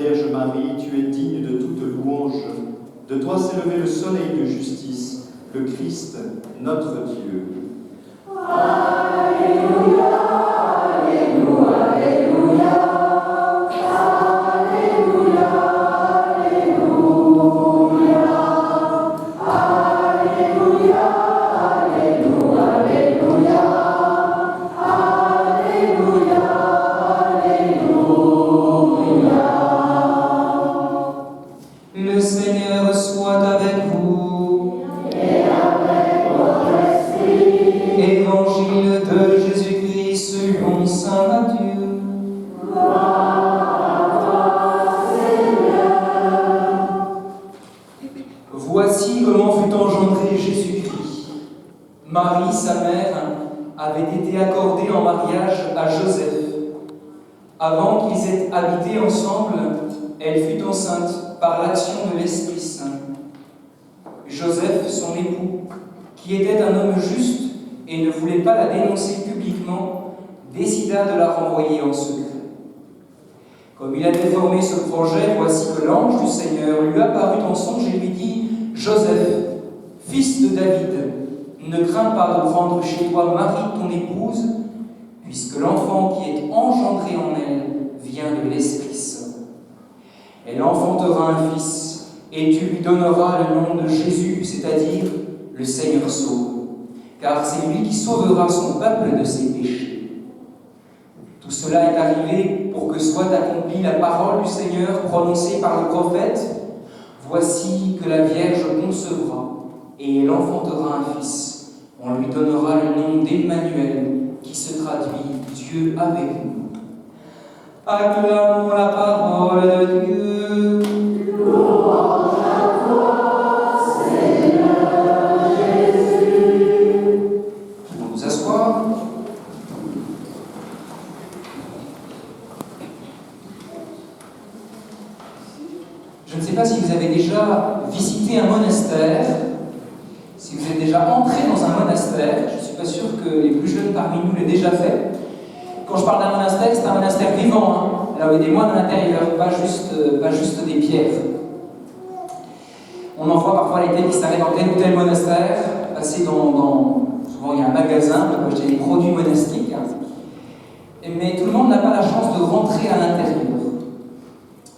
Vierge Marie, tu es digne de toute louange. De toi s'est levé le soleil de justice, le Christ, notre Dieu. Alléluia, Alléluia, Alléluia, Alléluia, Alléluia, Alléluia, Alléluia, Alléluia, Alléluia. Le Seigneur soit avec vous. Et avec votre esprit. Évangile de Jésus-Christ selon saint Matthieu. Voici comment fut engendré Jésus-Christ. Marie, sa mère, avait été accordée en mariage à Joseph. Avant qu'ils aient habité ensemble, elle fut enceinte par l'action de l'Esprit Saint. Joseph, son époux, qui était un homme juste et ne voulait pas la dénoncer publiquement, décida de la renvoyer en secret. Comme il avait formé ce projet, voici que l'ange du Seigneur lui apparut en songe et lui dit : « Joseph, fils de David, ne crains pas de prendre chez toi Marie, ton épouse, puisque l'enfant qui est engendré en elle vient de l'Esprit Saint. Elle enfantera un fils, et tu lui donneras le nom de Jésus, c'est-à-dire le Seigneur sauve, car c'est lui qui sauvera son peuple de ses péchés. » Tout cela est arrivé pour que soit accomplie la parole du Seigneur prononcée par le prophète : « Voici que la Vierge concevra, et elle enfantera un fils. On lui donnera le nom d'Emmanuel, qui se traduit Dieu avec nous. » Acclamons la parole de Dieu. Louange à toi, Seigneur Jésus. Nous nous asseoir. Je ne sais pas si vous avez déjà visité un monastère, si vous êtes déjà entré dans un monastère. Je ne suis pas sûr que les plus jeunes parmi nous l'aient déjà fait. Quand je parle d'un monastère, c'est un monastère vivant, hein, là où il y a des moines à l'intérieur, pas juste des pierres. On en voit parfois l'été qui s'arrêtent dans tel ou tel monastère, passer souvent il y a un magasin pour acheter des produits monastiques, hein. Mais tout le monde n'a pas la chance de rentrer à l'intérieur.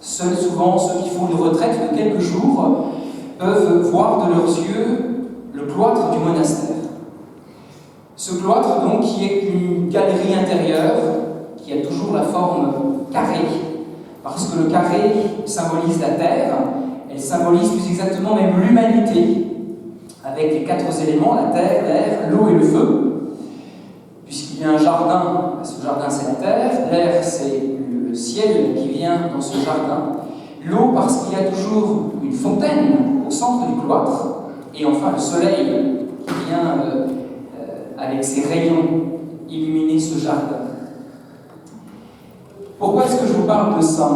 Seuls souvent ceux qui font une retraite de quelques jours peuvent voir de leurs yeux le cloître du monastère. Ce cloître, donc, qui est une galerie intérieure, qui a toujours la forme carrée, parce que le carré symbolise la terre, elle symbolise plus exactement même l'humanité, avec les 4 éléments, la terre, l'air, l'eau et le feu. Puisqu'il y a un jardin, ce jardin c'est la terre, l'air c'est le ciel qui vient dans ce jardin, l'eau parce qu'il y a toujours une fontaine au centre du cloître, et enfin le soleil qui vient avec ses rayons illuminer ce jardin. Pourquoi est-ce que je vous parle de ça ?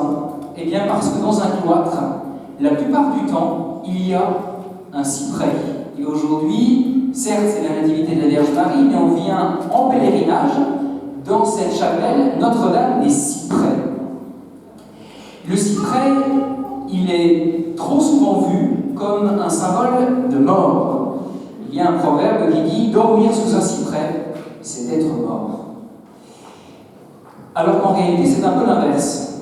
Eh bien parce que dans un cloître, la plupart du temps, il y a un cyprès. Et aujourd'hui, certes c'est la nativité de la Vierge Marie, mais on vient en pèlerinage dans cette chapelle Notre-Dame des Cyprès. Le cyprès, il est trop souvent vu comme un symbole de mort. Il y a un proverbe qui dit « Dormir sous un cyprès, c'est être mort ». Alors qu'en réalité, c'est un peu l'inverse.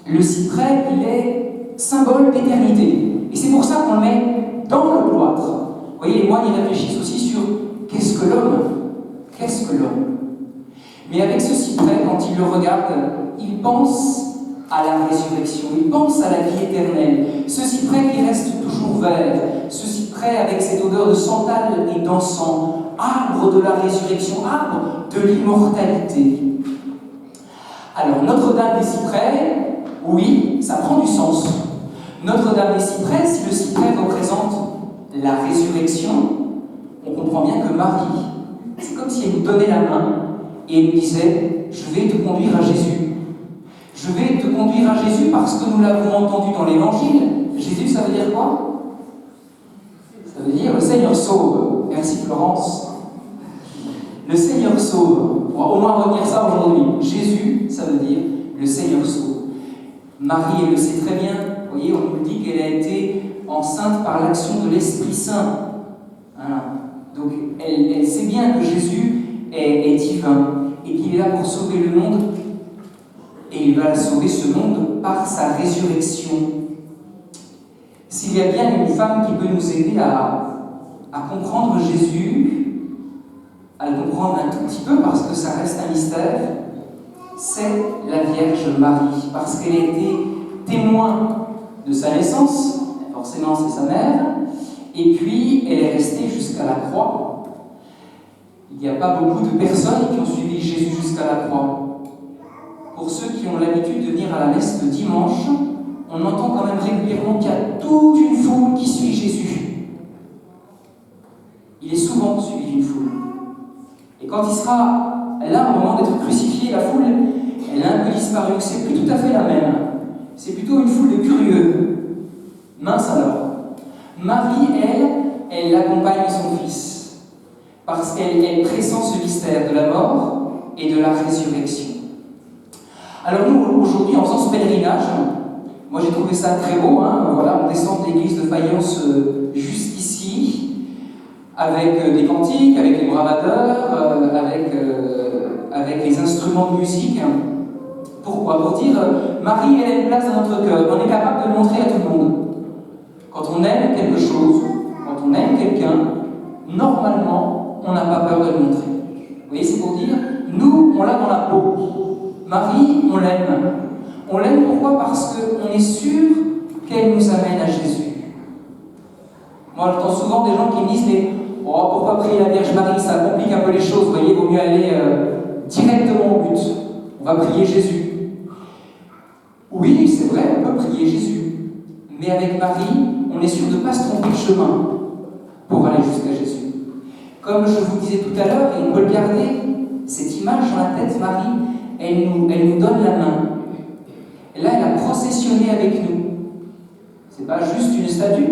Le cyprès, il est symbole d'éternité. Et c'est pour ça qu'on le met dans le cloître. Vous voyez, les moines y réfléchissent aussi sur « Qu'est-ce que l'homme ? Qu'est-ce que l'homme ?» Mais avec ce cyprès, quand ils le regardent, ils pensent à la résurrection, ils pensent à la vie éternelle. Ce cyprès qui reste toujours vert, ce cyprès avec cette odeur de santal et d'encens, arbre de la résurrection, arbre de l'immortalité. Alors, Notre-Dame des Cyprès, oui, ça prend du sens. Notre-Dame des Cyprès, si le cyprès représente la résurrection, on comprend bien que Marie, c'est comme si elle nous donnait la main et elle nous disait « Je vais te conduire à Jésus ». Je vais te conduire à Jésus parce que nous l'avons entendu dans l'Évangile. Jésus, ça veut dire quoi ? Ça veut dire le Seigneur sauve. Merci Florence. Le Seigneur sauve. On va au moins retenir ça aujourd'hui. Jésus, ça veut dire le Seigneur sauve. Marie, elle le sait très bien. Vous voyez, on nous dit qu'elle a été enceinte par l'action de l'Esprit Saint. Voilà. Donc, elle sait bien que Jésus est divin et qu'il est là pour sauver le monde. Et il va sauver ce monde par sa résurrection. S'il y a bien une femme qui peut nous aider à comprendre Jésus, à le comprendre un tout petit peu parce que ça reste un mystère, c'est la Vierge Marie, parce qu'elle a été témoin de sa naissance, forcément c'est sa mère, et puis elle est restée jusqu'à la croix. Il n'y a pas beaucoup de personnes qui ont suivi Jésus jusqu'à la croix. Pour ceux qui ont l'habitude de venir à la messe le dimanche, on entend quand même régulièrement qu'il y a toute une foule qui suit Jésus. Il est souvent suivi d'une foule. Et quand il sera là, au moment d'être crucifié, la foule, elle a un peu disparu. C'est plus tout à fait la même. C'est plutôt une foule de curieux. Mince alors. Marie, elle accompagne son fils. Parce qu'elle pressent ce mystère de la mort et de la résurrection. Alors nous, aujourd'hui, en faisant ce pèlerinage, moi j'ai trouvé ça très beau, hein, voilà, on descend de l'église de Fayence juste ici, avec des cantiques, avec les bravadeurs, avec les instruments de musique. Pourquoi? Pour dire, Marie, elle a une place dans notre cœur, on est capable de le montrer à tout le monde. Quand on aime quelque chose, quand on aime quelqu'un, normalement, on n'a pas peur de le montrer. Vous voyez, c'est pour dire, nous, on l'a dans la peau. Marie, on l'aime. On l'aime pourquoi? Parce qu'on est sûr qu'elle nous amène à Jésus. Moi, j'entends souvent des gens qui me disent, mais oh, pourquoi prier la Vierge Marie? Ça complique un peu les choses, vous voyez, il vaut mieux aller directement au but. On va prier Jésus. Oui, c'est vrai, on peut prier Jésus. Mais avec Marie, on est sûr de ne pas se tromper de chemin pour aller jusqu'à Jésus. Comme je vous disais tout à l'heure, et on peut le garder, cette image dans la tête, Marie, elle nous donne la main. Et là, elle a processionné avec nous. C'est pas juste une statue,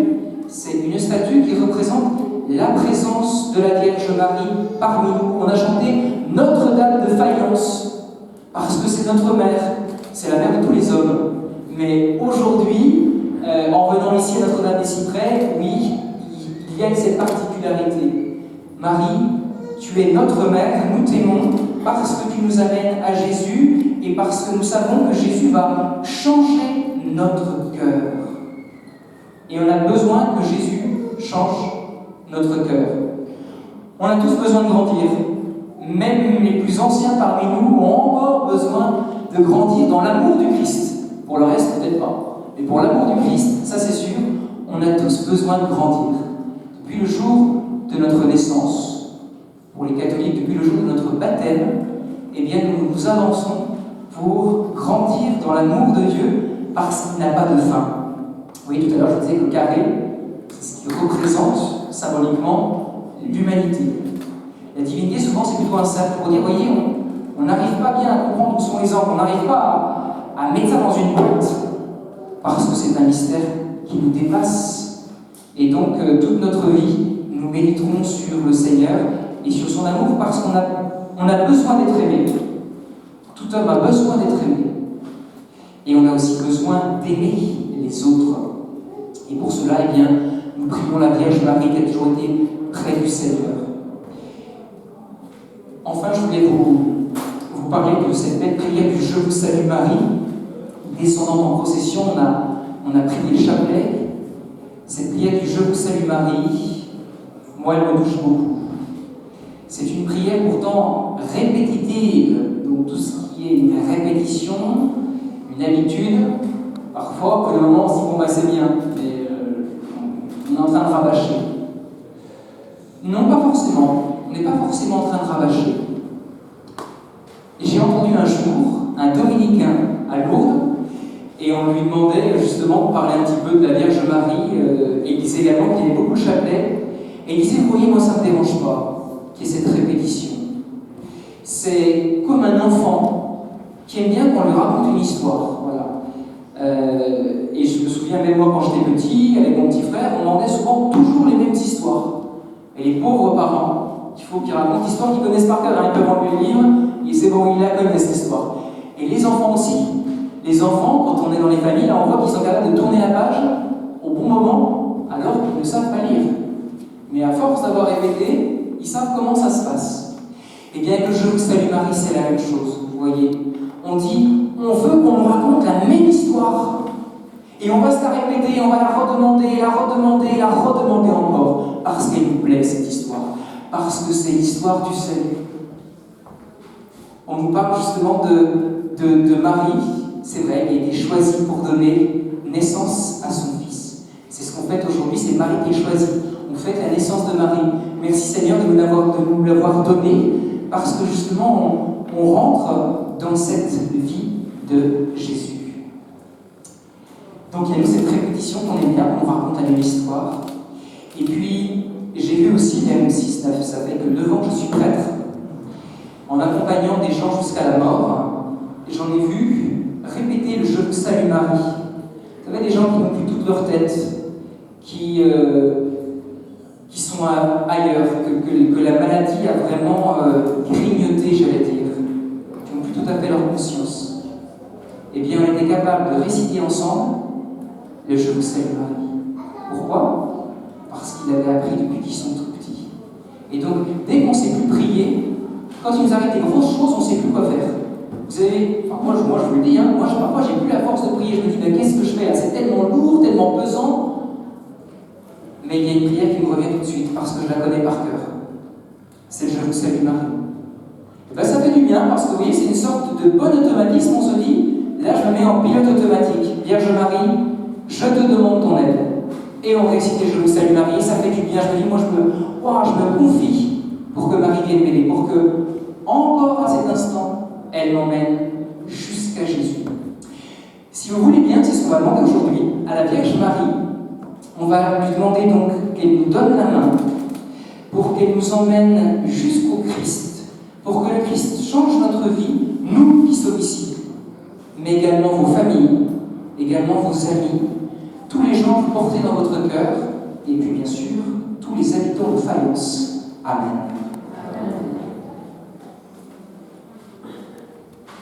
c'est une statue qui représente la présence de la Vierge Marie parmi nous. On a chanté Notre-Dame de Fayence, parce que c'est notre mère, c'est la mère de tous les hommes. Mais aujourd'hui, en venant ici à Notre-Dame des Cyprès, oui, il y a cette particularité. Marie, tu es notre mère, nous t'aimons parce que tu nous amènes à Jésus et parce que nous savons que Jésus va changer notre cœur. Et on a besoin que Jésus change notre cœur. On a tous besoin de grandir. Même les plus anciens parmi nous ont encore besoin de grandir dans l'amour du Christ. Pour le reste, peut-être pas. Mais pour l'amour du Christ, ça c'est sûr, on a tous besoin de grandir. Depuis le jour de notre naissance, pour les catholiques, depuis le jour de notre baptême, eh bien nous avançons pour grandir dans l'amour de Dieu parce qu'il n'a pas de fin. Vous voyez, tout à l'heure, je disais que le carré, c'est ce qui représente symboliquement l'humanité. La divinité, souvent, c'est plutôt un cercle pour dire, voyez, on n'arrive pas bien à comprendre où sont les anges, on n'arrive pas à mettre ça dans une boîte, parce que c'est un mystère qui nous dépasse. Et donc, toute notre vie, nous méditerons sur le Seigneur et sur son amour, parce qu'on a besoin d'être aimé. Tout homme a besoin d'être aimé. Et on a aussi besoin d'aimer les autres. Et pour cela, eh bien, nous prions la Vierge Marie qui a toujours été près du Seigneur. Enfin, je voulais vous parler de cette belle prière du Je vous salue Marie. Descendant en procession, on a prié le chapelet. Cette prière du Je vous salue Marie, moi, elle me touche beaucoup. C'est une prière pourtant répétitive, donc tout ce qui est une répétition, une habitude. Parfois, pour le moment, on se dit bon, bah, c'est bien, mais on est en train de rabâcher. Non, pas forcément. On n'est pas forcément en train de rabâcher. Et j'ai entendu un jour un dominicain à Lourdes, et on lui demandait justement de parler un petit peu de la Vierge Marie, et il disait également qu'il aimait beaucoup le chapelet, et il disait, vous voyez, moi ça ne me dérange pas qu'il y ait cette répétition. C'est comme un enfant qui aime bien qu'on lui raconte une histoire, voilà. Et je me souviens même moi quand j'étais petit, avec mon petit frère, on demandait souvent toujours les mêmes histoires. Et les pauvres parents, il faut qu'ils racontent l'histoire qu'ils connaissent par cœur, hein. Ils peuvent enlever le livre, et c'est bon, ils la connaissent l'histoire. Et les enfants aussi. Les enfants, quand on est dans les familles, là, on voit qu'ils sont capables de tourner la page au bon moment, alors qu'ils ne savent pas lire. Mais à force d'avoir répété, ils savent comment ça se passe. Eh bien, que Je vous salue Marie, c'est la même chose, vous voyez. On dit, on veut qu'on nous raconte la même histoire. Et on va se la répéter, on va la redemander, la redemander, la redemander encore. Parce qu'elle nous plaît, cette histoire. Parce que c'est l'histoire du salut. On nous parle justement de Marie. C'est vrai, qui a été choisie pour donner naissance à son fils. C'est ce qu'on fait aujourd'hui, c'est Marie qui est choisie. On fête la naissance de Marie. Merci Seigneur de nous l'avoir donné, parce que justement, on rentre dans cette vie de Jésus. Donc il y a eu cette répétition qu'on aime bien, on raconte la même histoire. Et puis, j'ai vu aussi, même si ça fait que 9 ans que je suis prêtre, en accompagnant des gens jusqu'à la mort, j'en ai vu répéter le Je vous salue Marie. Vous savez, des gens qui n'ont plus toute leur tête, qui sont ailleurs, que la maladie a vraiment grignoté, j'allais dire, qui n'ont plus tout à fait leur conscience. Eh bien, on était capable de réciter ensemble le Je vous salue Marie. Pourquoi? Parce qu'ils l'avaient appris depuis qu'ils sont tout petits. Et donc, dès qu'on ne sait plus prier, quand il nous arrive des grosses choses, on ne sait plus quoi faire. Vous savez, enfin, moi je vous le dis, hein, parfois j'ai plus la force de prier, je me dis, mais qu'est-ce que je fais là? C'est tellement lourd, tellement pesant. Mais il y a une prière qui me revient tout de suite, parce que je la connais par cœur. C'est le Je vous salue Marie. Et bien, ça fait du bien, parce que vous voyez, c'est une sorte de bon automatisme, on se dit, là je me mets en pilote automatique. Vierge Marie, je te demande ton aide. Et on récite Je vous salue Marie, ça fait du bien. Je me dis, moi je me confie pour que Marie vienne m'aider, pour que, encore à cet instant, elle m'emmène jusqu'à Jésus. Si vous voulez bien, c'est ce qu'on va demander aujourd'hui à la Vierge Marie. On va lui demander donc qu'elle nous donne la main pour qu'elle nous emmène jusqu'au Christ, pour que le Christ change notre vie, nous qui sommes ici, mais également vos familles, également vos amis, tous les gens que vous portez dans votre cœur, et puis bien sûr, tous les habitants de Fayence. Amen.